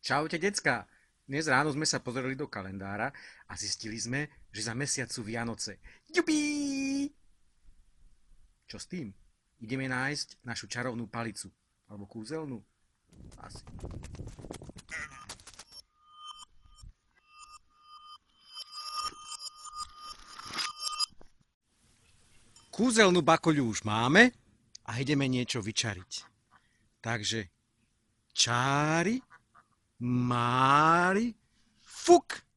Čaute, decka. Dnes ráno sme sa pozreli do kalendára a zistili sme, že za mesiac sú Vianoce. Ďupí! Čo s tým? Ideme nájsť našu čarovnú palicu. Alebo kúzelnú? Asi. Kúzelnú bakoľu už máme a ideme niečo vyčariť. Takže čári, mári, fuk!